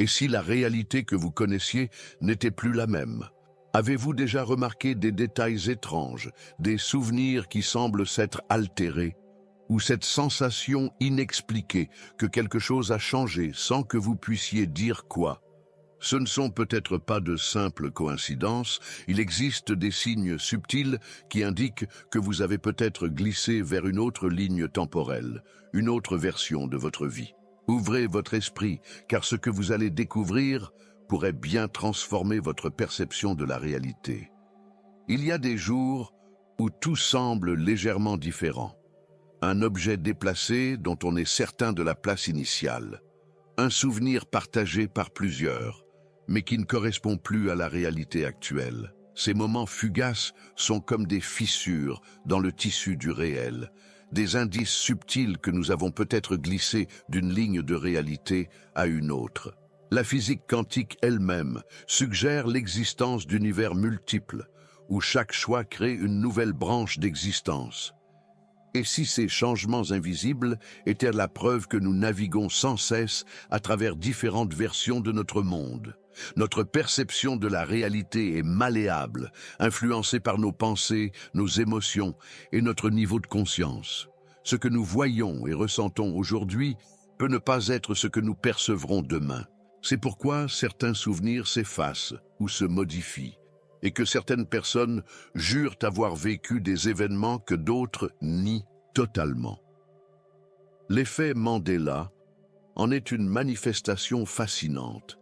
Et si la réalité que vous connaissiez n'était plus la même? Avez-vous déjà remarqué des détails étranges, des souvenirs qui semblent s'être altérés, ou cette sensation inexpliquée que quelque chose a changé sans que vous puissiez dire quoi? Ce ne sont peut-être pas de simples coïncidences, il existe des signes subtils qui indiquent que vous avez peut-être glissé vers une autre ligne temporelle, une autre version de votre vie. Ouvrez votre esprit, car ce que vous allez découvrir pourrait bien transformer votre perception de la réalité. Il y a des jours où tout semble légèrement différent. Un objet déplacé dont on est certain de la place initiale. Un souvenir partagé par plusieurs, mais qui ne correspond plus à la réalité actuelle. Ces moments fugaces sont comme des fissures dans le tissu du réel, des indices subtils que nous avons peut-être glissés d'une ligne de réalité à une autre. La physique quantique elle-même suggère l'existence d'univers multiples, où chaque choix crée une nouvelle branche d'existence. Et si ces changements invisibles étaient la preuve que nous naviguons sans cesse à travers différentes versions de notre monde? Notre perception de la réalité est malléable, influencée par nos pensées, nos émotions et notre niveau de conscience. Ce que nous voyons et ressentons aujourd'hui peut ne pas être ce que nous percevrons demain. C'est pourquoi certains souvenirs s'effacent ou se modifient, et que certaines personnes jurent avoir vécu des événements que d'autres nient totalement. L'effet Mandela en est une manifestation fascinante,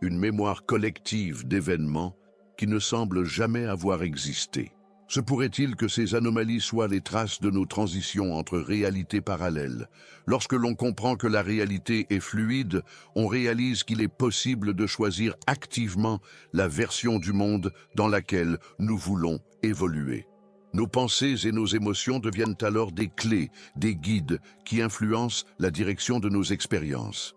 une mémoire collective d'événements qui ne semble jamais avoir existé. Se pourrait-il que ces anomalies soient les traces de nos transitions entre réalités parallèles? Lorsque l'on comprend que la réalité est fluide, on réalise qu'il est possible de choisir activement la version du monde dans laquelle nous voulons évoluer. Nos pensées et nos émotions deviennent alors des clés, des guides qui influencent la direction de nos expériences.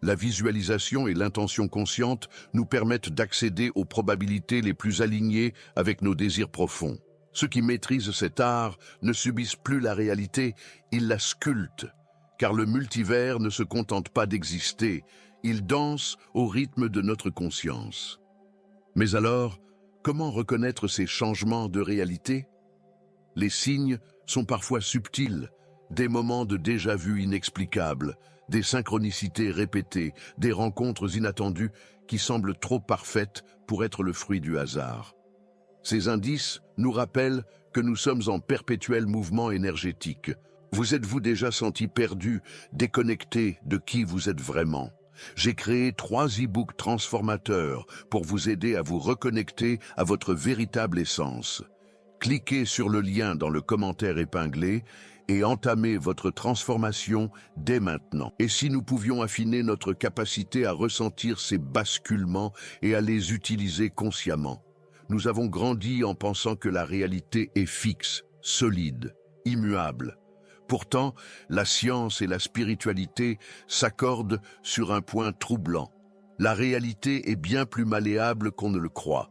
La visualisation et l'intention consciente nous permettent d'accéder aux probabilités les plus alignées avec nos désirs profonds. Ceux qui maîtrisent cet art ne subissent plus la réalité, ils la sculptent, car le multivers ne se contente pas d'exister, il danse au rythme de notre conscience. Mais alors, comment reconnaître ces changements de réalité? Les signes sont parfois subtils, des moments de déjà-vu inexplicables, des synchronicités répétées, des rencontres inattendues qui semblent trop parfaites pour être le fruit du hasard. Ces indices nous rappellent que nous sommes en perpétuel mouvement énergétique. Vous êtes-vous déjà senti perdu, déconnecté de qui vous êtes vraiment? J'ai créé 3 e-books transformateurs pour vous aider à vous reconnecter à votre véritable essence. Cliquez sur le lien dans le commentaire épinglé et entamez votre transformation dès maintenant. Et si nous pouvions affiner notre capacité à ressentir ces basculements et à les utiliser consciemment? Nous avons grandi en pensant que la réalité est fixe, solide, immuable. Pourtant, la science et la spiritualité s'accordent sur un point troublant. La réalité est bien plus malléable qu'on ne le croit.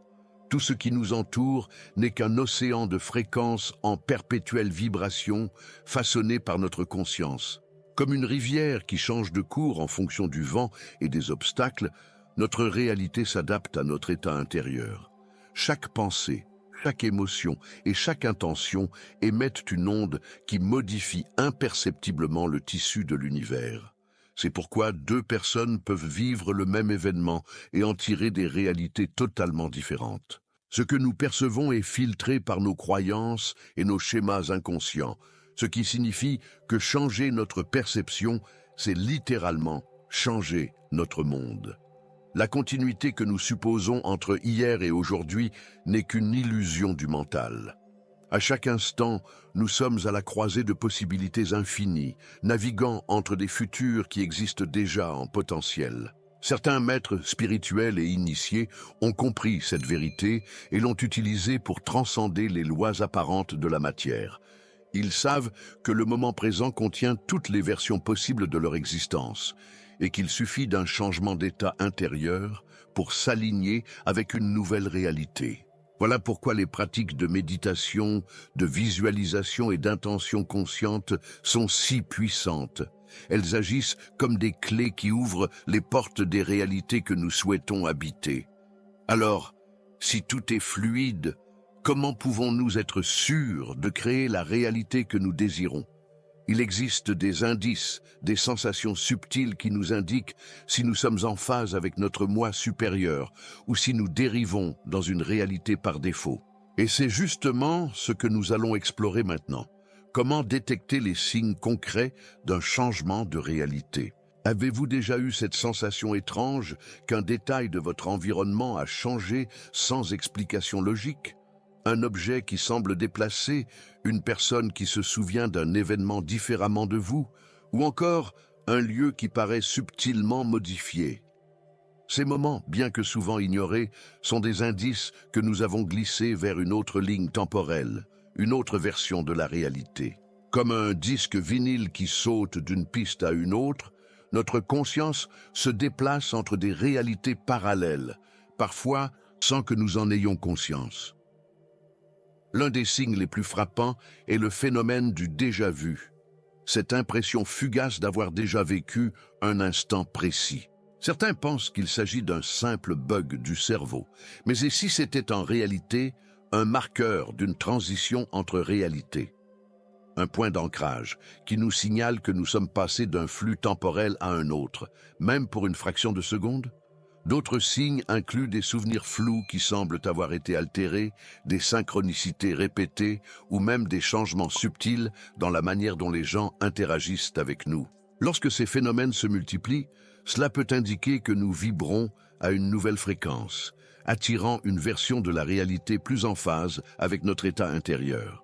Tout ce qui nous entoure n'est qu'un océan de fréquences en perpétuelle vibration façonné par notre conscience. Comme une rivière qui change de cours en fonction du vent et des obstacles, notre réalité s'adapte à notre état intérieur. Chaque pensée, chaque émotion et chaque intention émettent une onde qui modifie imperceptiblement le tissu de l'univers. C'est pourquoi 2 personnes peuvent vivre le même événement et en tirer des réalités totalement différentes. Ce que nous percevons est filtré par nos croyances et nos schémas inconscients, ce qui signifie que changer notre perception, c'est littéralement changer notre monde. La continuité que nous supposons entre hier et aujourd'hui n'est qu'une illusion du mental. À chaque instant, nous sommes à la croisée de possibilités infinies, naviguant entre des futurs qui existent déjà en potentiel. Certains maîtres spirituels et initiés ont compris cette vérité et l'ont utilisée pour transcender les lois apparentes de la matière. Ils savent que le moment présent contient toutes les versions possibles de leur existence et qu'il suffit d'un changement d'état intérieur pour s'aligner avec une nouvelle réalité. Voilà pourquoi les pratiques de méditation, de visualisation et d'intention consciente sont si puissantes. Elles agissent comme des clés qui ouvrent les portes des réalités que nous souhaitons habiter. Alors, si tout est fluide, comment pouvons-nous être sûrs de créer la réalité que nous désirons? Il existe des indices, des sensations subtiles qui nous indiquent si nous sommes en phase avec notre moi supérieur ou si nous dérivons dans une réalité par défaut. Et c'est justement ce que nous allons explorer maintenant. Comment détecter les signes concrets d'un changement de réalité? Avez-vous déjà eu cette sensation étrange qu'un détail de votre environnement a changé sans explication logique? Un objet qui semble déplacé, une personne qui se souvient d'un événement différemment de vous, ou encore un lieu qui paraît subtilement modifié. Ces moments, bien que souvent ignorés, sont des indices que nous avons glissés vers une autre ligne temporelle, une autre version de la réalité. Comme un disque vinyle qui saute d'une piste à une autre, notre conscience se déplace entre des réalités parallèles, parfois sans que nous en ayons conscience. L'un des signes les plus frappants est le phénomène du déjà-vu, cette impression fugace d'avoir déjà vécu un instant précis. Certains pensent qu'il s'agit d'un simple bug du cerveau, mais et si c'était en réalité un marqueur d'une transition entre réalités? Un point d'ancrage qui nous signale que nous sommes passés d'un flux temporel à un autre, même pour une fraction de seconde? D'autres signes incluent des souvenirs flous qui semblent avoir été altérés, des synchronicités répétées ou même des changements subtils dans la manière dont les gens interagissent avec nous. Lorsque ces phénomènes se multiplient, cela peut indiquer que nous vibrons à une nouvelle fréquence, attirant une version de la réalité plus en phase avec notre état intérieur.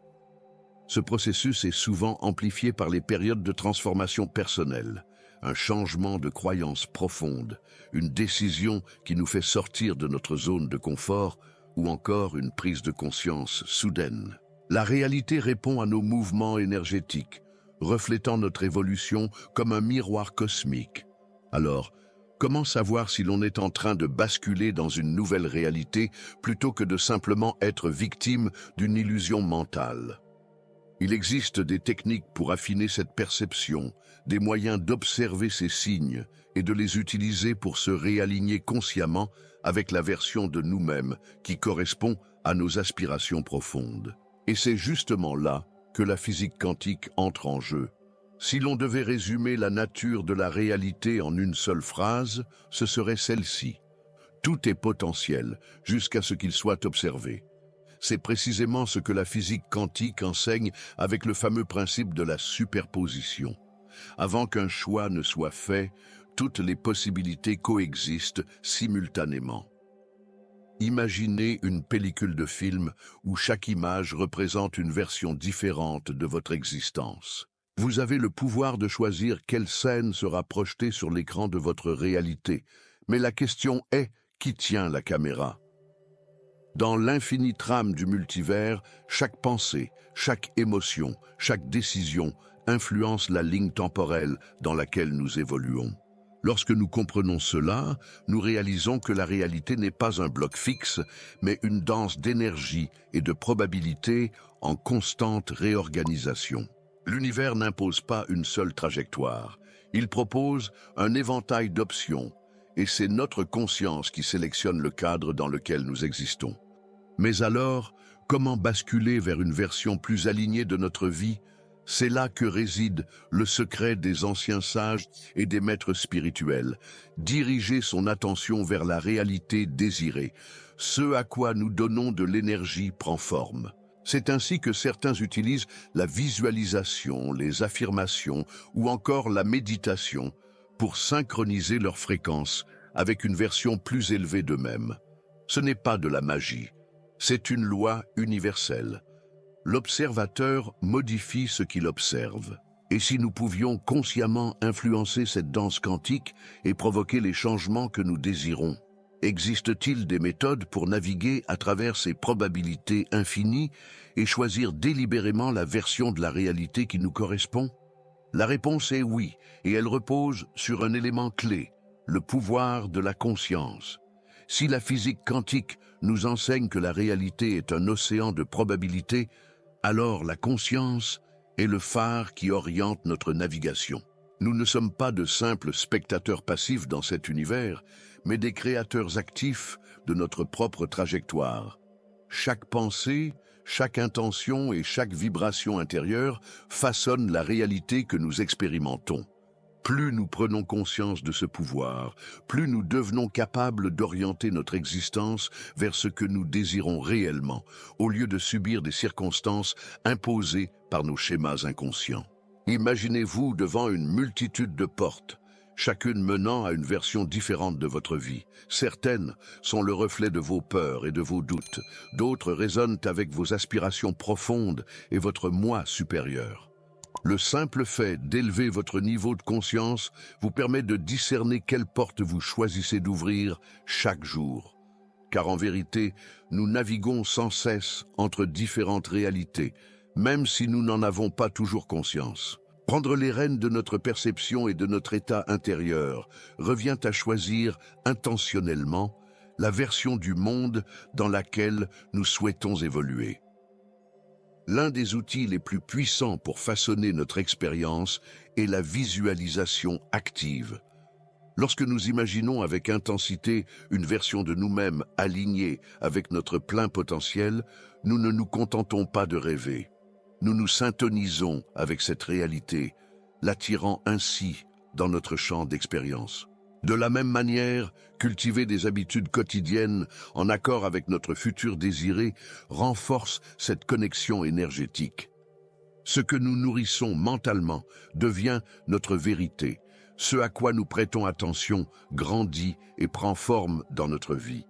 Ce processus est souvent amplifié par les périodes de transformation personnelle, un changement de croyance profonde, une décision qui nous fait sortir de notre zone de confort ou encore une prise de conscience soudaine. La réalité répond à nos mouvements énergétiques, reflétant notre évolution comme un miroir cosmique. Alors, comment savoir si l'on est en train de basculer dans une nouvelle réalité plutôt que de simplement être victime d'une illusion mentale? Il existe des techniques pour affiner cette perception, des moyens d'observer ces signes et de les utiliser pour se réaligner consciemment avec la version de nous-mêmes qui correspond à nos aspirations profondes. Et c'est justement là que la physique quantique entre en jeu. Si l'on devait résumer la nature de la réalité en une seule phrase, ce serait celle-ci. Tout est potentiel jusqu'à ce qu'il soit observé. C'est précisément ce que la physique quantique enseigne avec le fameux principe de la superposition. Avant qu'un choix ne soit fait, toutes les possibilités coexistent simultanément. Imaginez une pellicule de film où chaque image représente une version différente de votre existence. Vous avez le pouvoir de choisir quelle scène sera projetée sur l'écran de votre réalité, mais la question est, qui tient la caméra? Dans l'infinie trame du multivers, chaque pensée, chaque émotion, chaque décision influence la ligne temporelle dans laquelle nous évoluons. Lorsque nous comprenons cela, nous réalisons que la réalité n'est pas un bloc fixe, mais une danse d'énergie et de probabilités en constante réorganisation. L'univers n'impose pas une seule trajectoire. Il propose un éventail d'options, et c'est notre conscience qui sélectionne le cadre dans lequel nous existons. Mais alors, comment basculer vers une version plus alignée de notre vie? C'est là que réside le secret des anciens sages et des maîtres spirituels. Diriger son attention vers la réalité désirée, ce à quoi nous donnons de l'énergie prend forme. C'est ainsi que certains utilisent la visualisation, les affirmations ou encore la méditation pour synchroniser leur fréquence avec une version plus élevée d'eux-mêmes. Ce n'est pas de la magie, c'est une loi universelle. L'observateur modifie ce qu'il observe. Et si nous pouvions consciemment influencer cette danse quantique et provoquer les changements que nous désirons? Existe-t-il des méthodes pour naviguer à travers ces probabilités infinies et choisir délibérément la version de la réalité qui nous correspond? La réponse est oui, et elle repose sur un élément clé, le pouvoir de la conscience. Si la physique quantique nous enseigne que la réalité est un océan de probabilités, alors la conscience est le phare qui oriente notre navigation. Nous ne sommes pas de simples spectateurs passifs dans cet univers, mais des créateurs actifs de notre propre trajectoire. Chaque pensée, chaque intention et chaque vibration intérieure façonnent la réalité que nous expérimentons. Plus nous prenons conscience de ce pouvoir, plus nous devenons capables d'orienter notre existence vers ce que nous désirons réellement, au lieu de subir des circonstances imposées par nos schémas inconscients. Imaginez-vous devant une multitude de portes, chacune menant à une version différente de votre vie. Certaines sont le reflet de vos peurs et de vos doutes, d'autres résonnent avec vos aspirations profondes et votre moi supérieur. Le simple fait d'élever votre niveau de conscience vous permet de discerner quelle porte vous choisissez d'ouvrir chaque jour. Car en vérité, nous naviguons sans cesse entre différentes réalités, même si nous n'en avons pas toujours conscience. Prendre les rênes de notre perception et de notre état intérieur revient à choisir intentionnellement la version du monde dans laquelle nous souhaitons évoluer. L'un des outils les plus puissants pour façonner notre expérience est la visualisation active. Lorsque nous imaginons avec intensité une version de nous-mêmes alignée avec notre plein potentiel, nous ne nous contentons pas de rêver. Nous nous syntonisons avec cette réalité, l'attirant ainsi dans notre champ d'expérience. De la même manière, cultiver des habitudes quotidiennes en accord avec notre futur désiré renforce cette connexion énergétique. Ce que nous nourrissons mentalement devient notre vérité. Ce à quoi nous prêtons attention grandit et prend forme dans notre vie.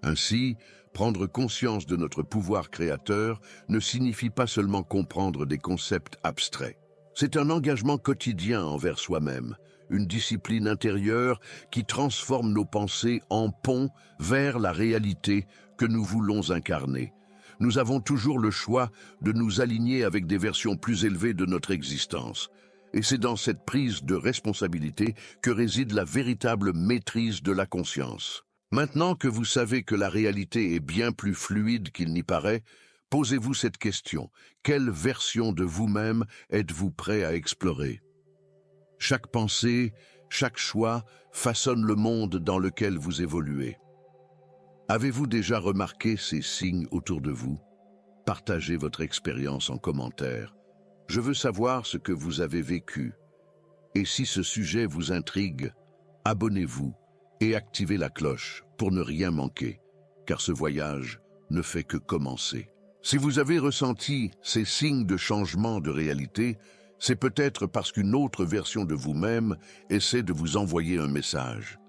Ainsi, prendre conscience de notre pouvoir créateur ne signifie pas seulement comprendre des concepts abstraits. C'est un engagement quotidien envers soi-même, une discipline intérieure qui transforme nos pensées en pont vers la réalité que nous voulons incarner. Nous avons toujours le choix de nous aligner avec des versions plus élevées de notre existence. Et c'est dans cette prise de responsabilité que réside la véritable maîtrise de la conscience. Maintenant que vous savez que la réalité est bien plus fluide qu'il n'y paraît, posez-vous cette question. Quelle version de vous-même êtes-vous prêt à explorer ? Chaque pensée, chaque choix façonne le monde dans lequel vous évoluez. Avez-vous déjà remarqué ces signes autour de vous? Partagez votre expérience en commentaire. Je veux savoir ce que vous avez vécu. Et si ce sujet vous intrigue, abonnez-vous et activez la cloche pour ne rien manquer, car ce voyage ne fait que commencer. Si vous avez ressenti ces signes de changement de réalité, c'est peut-être parce qu'une autre version de vous-même essaie de vous envoyer un message.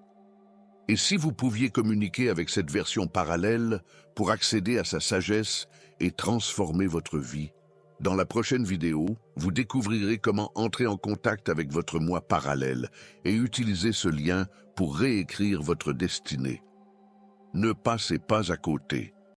Et si vous pouviez communiquer avec cette version parallèle pour accéder à sa sagesse et transformer votre vie? Dans la prochaine vidéo, vous découvrirez comment entrer en contact avec votre moi parallèle et utiliser ce lien pour réécrire votre destinée. Ne passez pas à côté.